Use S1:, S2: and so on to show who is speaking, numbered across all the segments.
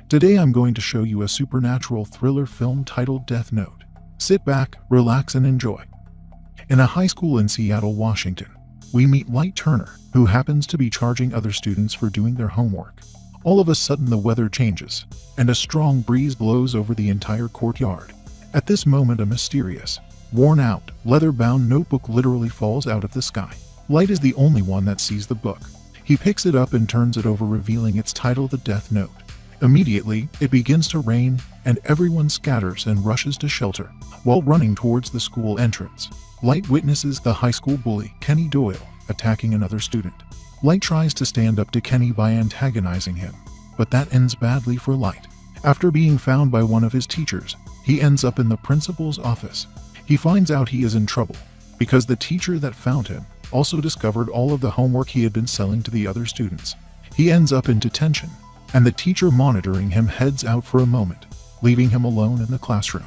S1: Today I'm going to show you a supernatural thriller film titled Death Note. Sit back, relax, and enjoy. In a high school in Seattle, Washington, we meet Light Turner, who happens to be charging other students for doing their homework. All of a sudden the weather changes, and a strong breeze blows over the entire courtyard. At this moment a mysterious, worn-out, leather-bound notebook literally falls out of the sky. Light is the only one that sees the book. He picks it up and turns it over, revealing its title, The Death Note. Immediately, it begins to rain, and everyone scatters and rushes to shelter. While running towards the school entrance, Light witnesses the high school bully, Kenny Doyle, attacking another student. Light tries to stand up to Kenny by antagonizing him, but that ends badly for Light. After being found by one of his teachers, he ends up in the principal's office. He finds out he is in trouble, because the teacher that found him also discovered all of the homework he had been selling to the other students. He ends up in detention, and the teacher monitoring him heads out for a moment, leaving him alone in the classroom.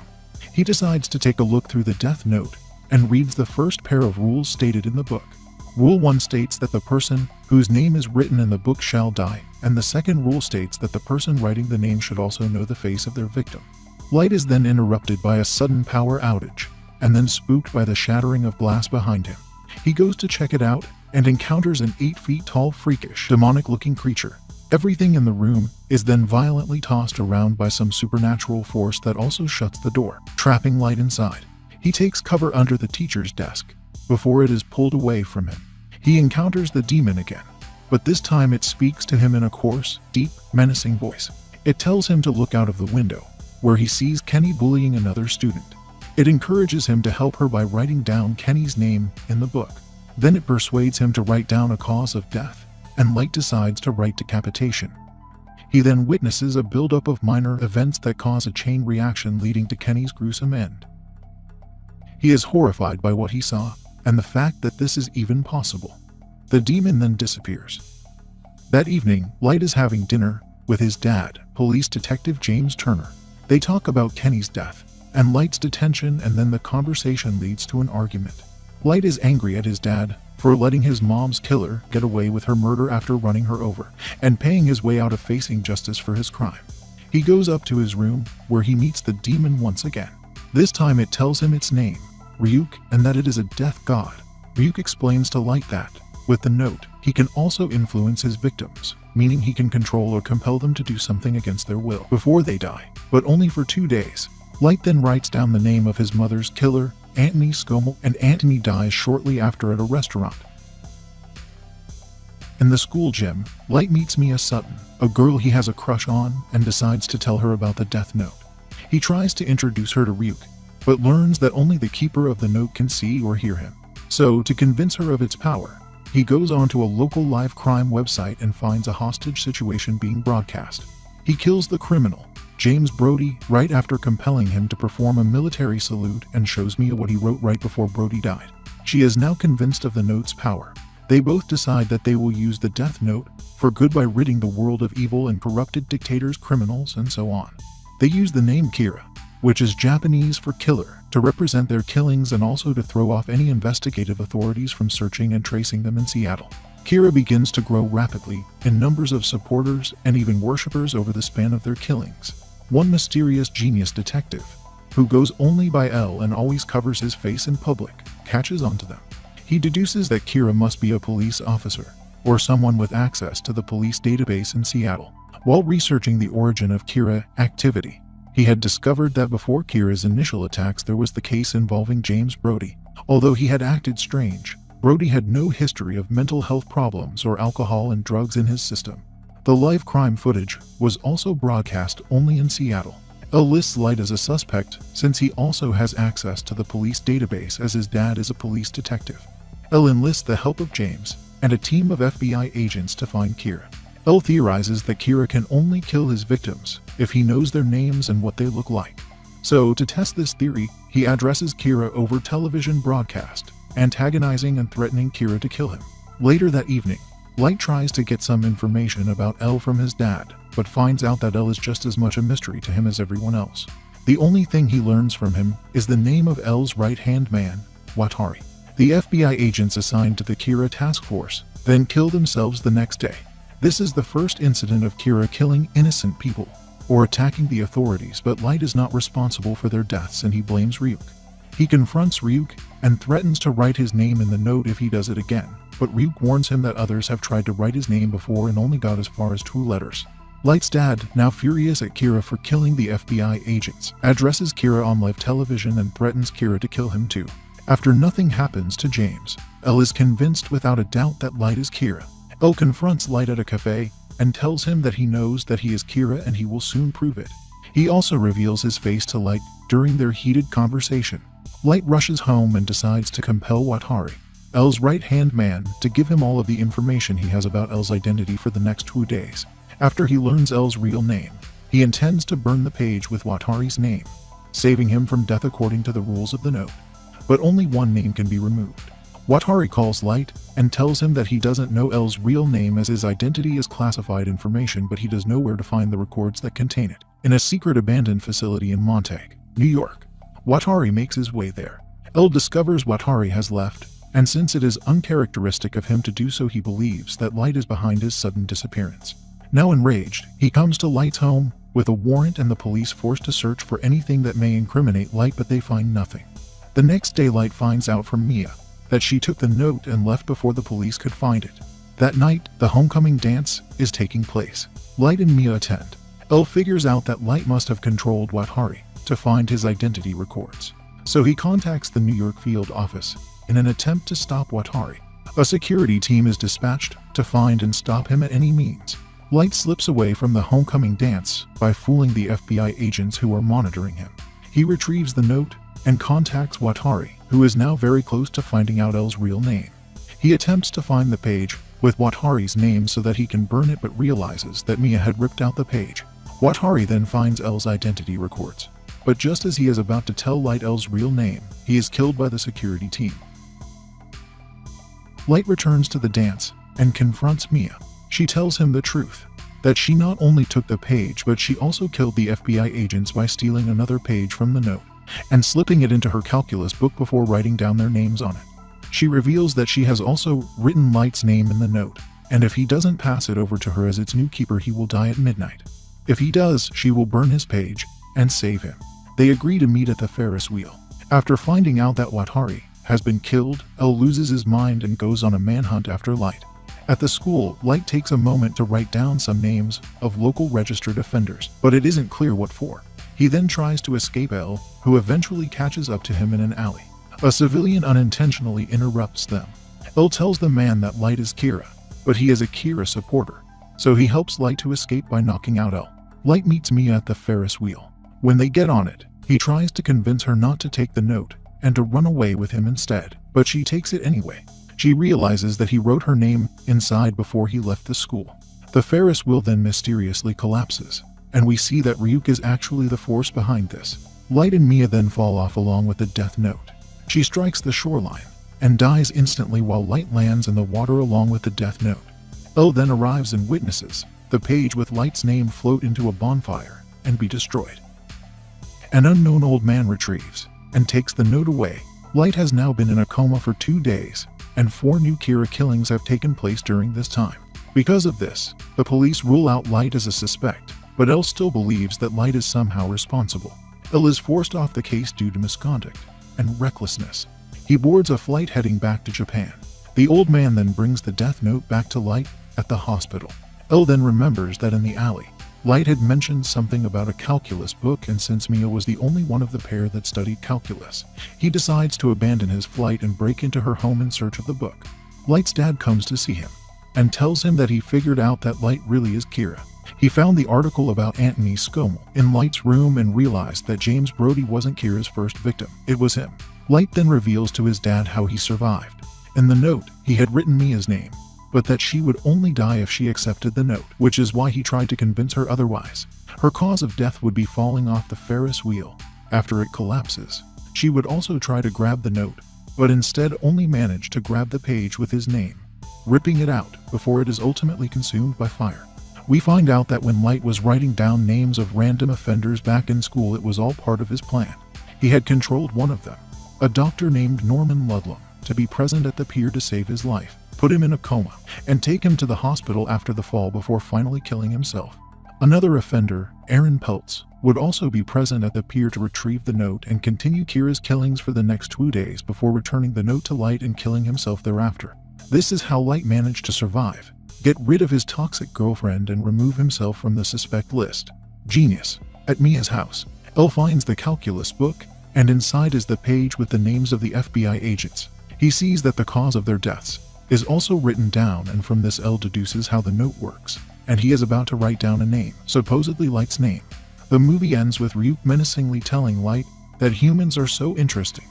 S1: He decides to take a look through the Death Note and reads the first pair of rules stated in the book. Rule 1 states that the person whose name is written in the book shall die, and the second rule states that the person writing the name should also know the face of their victim. Light is then interrupted by a sudden power outage, and then spooked by the shattering of glass behind him. He goes to check it out and encounters an 8 feet tall, freakish, demonic-looking creature. Everything in the room is then violently tossed around by some supernatural force that also shuts the door, trapping Light inside. He takes cover under the teacher's desk before it is pulled away from him. He encounters the demon again, but this time it speaks to him in a coarse, deep, menacing voice. It tells him to look out of the window, where he sees Kenny bullying another student. It encourages him to help her by writing down Kenny's name in the book. Then it persuades him to write down a cause of death, and Light decides to write decapitation. He then witnesses a buildup of minor events that cause a chain reaction leading to Kenny's gruesome end. He is horrified by what he saw, and the fact that this is even possible. The demon then disappears. That evening, Light is having dinner with his dad, Police Detective James Turner. They talk about Kenny's death and Light's detention, and then the conversation leads to an argument. Light is angry at his dad for letting his mom's killer get away with her murder after running her over and paying his way out of facing justice for his crime. He goes up to his room, where he meets the demon once again. This time it tells him its name, Ryuk, and that it is a death god. Ryuk explains to Light that, with the note, he can also influence his victims, meaning he can control or compel them to do something against their will before they die, but only for 2 days. Light then writes down the name of his mother's killer, Anthony Scommel, and Anthony dies shortly after at a restaurant. In the school gym, Light meets Mia Sutton, a girl he has a crush on, and decides to tell her about the Death Note. He tries to introduce her to Ryuk, but learns that only the keeper of the note can see or hear him. So, to convince her of its power, he goes onto a local live crime website and finds a hostage situation being broadcast. He kills the criminal, James Brody, right after compelling him to perform a military salute, and shows Mia what he wrote right before Brody died. She is now convinced of the note's power. They both decide that they will use the Death Note for good by ridding the world of evil and corrupted dictators, criminals, and so on. They use the name Kira, which is Japanese for killer, to represent their killings and also to throw off any investigative authorities from searching and tracing them in Seattle. Kira begins to grow rapidly in numbers of supporters and even worshippers over the span of their killings. One mysterious genius detective, who goes only by L and always covers his face in public, catches onto them. He deduces that Kira must be a police officer, or someone with access to the police database in Seattle. While researching the origin of Kira activity, he had discovered that before Kira's initial attacks there was the case involving James Brody. Although he had acted strange, Brody had no history of mental health problems or alcohol and drugs in his system. The live crime footage was also broadcast only in Seattle. L lists Light as a suspect since he also has access to the police database, as his dad is a police detective. L enlists the help of James and a team of FBI agents to find Kira. L theorizes that Kira can only kill his victims if he knows their names and what they look like. So, to test this theory, he addresses Kira over television broadcast, antagonizing and threatening Kira to kill him. Later that evening, Light tries to get some information about L from his dad, but finds out that L is just as much a mystery to him as everyone else. The only thing he learns from him is the name of L's right-hand man, Watari. The FBI agents assigned to the Kira task force then kill themselves the next day. This is the first incident of Kira killing innocent people, or attacking the authorities, but Light is not responsible for their deaths and he blames Ryuk. He confronts Ryuk and threatens to write his name in the note if he does it again, but Ryuk warns him that others have tried to write his name before and only got as far as 2 letters. Light's dad, now furious at Kira for killing the FBI agents, addresses Kira on live television and threatens Kira to kill him too. After nothing happens to James, L is convinced without a doubt that Light is Kira. L confronts Light at a cafe and tells him that he knows that he is Kira and he will soon prove it. He also reveals his face to Light during their heated conversation. Light rushes home and decides to compel Watari, L's right-hand man, to give him all of the information he has about L's identity for the next 2 days. After he learns L's real name, he intends to burn the page with Watari's name, saving him from death according to the rules of the note. But only one name can be removed. Watari calls Light and tells him that he doesn't know L's real name as his identity is classified information, but he does know where to find the records that contain it, in a secret abandoned facility in Montague, New York. Watari makes his way there. L discovers Watari has left, and since it is uncharacteristic of him to do so, he believes that Light is behind his sudden disappearance. Now enraged, he comes to Light's home with a warrant and the police forced to search for anything that may incriminate Light, but they find nothing. The next day, Light finds out from Mia that she took the note and left before the police could find it. That night, the homecoming dance is taking place. Light and Mia attend. L figures out that Light must have controlled Watari to find his identity records, so he contacts the New York field office in an attempt to stop Watari. A security team is dispatched to find and stop him at any means. Light slips away from the homecoming dance by fooling the FBI agents who are monitoring him. He retrieves the note and contacts Watari, who is now very close to finding out L's real name. He attempts to find the page with Watari's name so that he can burn it, but realizes that Mia had ripped out the page. Watari then finds L's identity records, but just as he is about to tell Light L's real name, he is killed by the security team. Light returns to the dance and confronts Mia. She tells him the truth, that she not only took the page but she also killed the FBI agents by stealing another page from the note and slipping it into her calculus book before writing down their names on it. She reveals that she has also written Light's name in the note, and if he doesn't pass it over to her as its new keeper, he will die at midnight. If he does, she will burn his page and save him. They agree to meet at the Ferris wheel. After finding out that Watari has been killed, L loses his mind and goes on a manhunt after Light. At the school, Light takes a moment to write down some names of local registered offenders, but it isn't clear what for. He then tries to escape L, who eventually catches up to him in an alley. A civilian unintentionally interrupts them. L tells the man that Light is Kira, but he is a Kira supporter, so he helps Light to escape by knocking out L. Light meets Mia at the Ferris wheel. When they get on it, he tries to convince her not to take the note and to run away with him instead, but she takes it anyway. She realizes that he wrote her name inside before he left the school. The Ferris wheel then mysteriously collapses, and we see that Ryuk is actually the force behind this. Light and Mia then fall off along with the death note. She strikes the shoreline and dies instantly while Light lands in the water along with the death note. L then arrives and witnesses the page with Light's name float into a bonfire and be destroyed. An unknown old man retrieves and takes the note away. Light has now been in a coma for 2 days, and 4 new Kira killings have taken place during this time. Because of this, the police rule out Light as a suspect, but L still believes that Light is somehow responsible. L is forced off the case due to misconduct and recklessness. He boards a flight heading back to Japan. The old man then brings the death note back to Light at the hospital. L then remembers that in the alley, Light had mentioned something about a calculus book, and since Mia was the only one of the pair that studied calculus, he decides to abandon his flight and break into her home in search of the book. Light's dad comes to see him and tells him that he figured out that Light really is Kira. He found the article about Anthony Scommel in Light's room and realized that James Brody wasn't Kira's first victim, it was him. Light then reveals to his dad how he survived. In the note, he had written Mia's name, but that she would only die if she accepted the note, which is why he tried to convince her otherwise. Her cause of death would be falling off the Ferris wheel after it collapses. She would also try to grab the note, but instead only managed to grab the page with his name, ripping it out before it is ultimately consumed by fire. We find out that when Light was writing down names of random offenders back in school, it was all part of his plan. He had controlled one of them, a doctor named Norman Ludlam, to be present at the pier to save his life, put him in a coma, and take him to the hospital after the fall before finally killing himself. Another offender, Aaron Peltz, would also be present at the pier to retrieve the note and continue Kira's killings for the next 2 days before returning the note to Light and killing himself thereafter. This is how Light managed to survive, get rid of his toxic girlfriend, and remove himself from the suspect list. Genius. At Mia's house, Elle finds the calculus book, and inside is the page with the names of the FBI agents. He sees that the cause of their deaths is also written down, and from this Elle deduces how the note works, and he is about to write down a name, supposedly Light's name. The movie ends with Ryuk menacingly telling Light that humans are so interesting.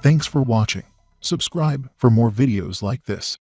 S1: Thanks for watching. Subscribe for more videos like this.